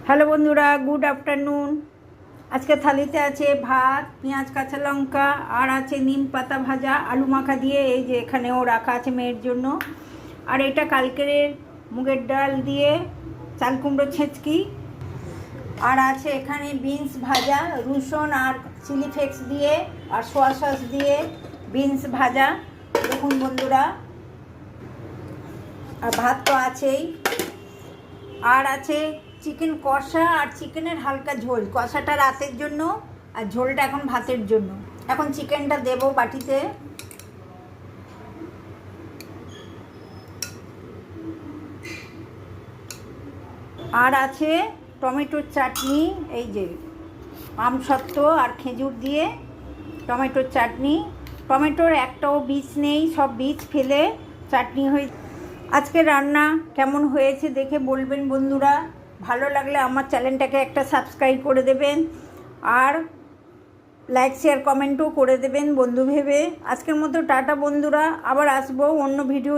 Hello বন্ধুরা, good afternoon. আজকে থালিতে আছে ভাত, পেঁয়াজ, কাঁচা লঙ্কা, আর আছে নিম পাতা ভাজা, আলু মাখা দিয়ে। এই যে এখানেও রাখা আছে মেয়ের জন্য। আর এটা কালকের মুগের ডাল দিয়ে চাল কুমড়ো ছেঁচকি। আর আছে এখানে বিনস ভাজা, রসুন আর চিলি ফ্লেক্স দিয়ে আর সোয়া সস দিয়ে বিনস ভাজা। দেখুন বন্ধুরা, আর ভাত তো আছেই। আর আছে চিকেন কষা আর চিকেনের হালকা ঝোল। কষাটা রাতের জন্য আর ঝোলটা এখন ভাতের জন্য। এখন চিকেনটা দেব বাটিতে। আর আছে টমেটোর চাটনি, এই যে আমসত্ত্ব আর খেজুর দিয়ে টমেটোর চাটনি। টমেটোর একটাও বীজ নেই, সব বীজ ফেলে চাটনি হয়ে। আজকে রান্না কেমন হয়েছে দেখে বলবেন বন্ধুরা। ভালো লাগলে আমার চ্যানেলটাকে একটা সাবস্ক্রাইব করে দেবেন, আর লাইক শেয়ার কমেন্টও করে দেবেন বন্ধু ভেবে। আজকের মতো টাটা বন্ধুরা, আবার আসবো অন্য ভিডিও।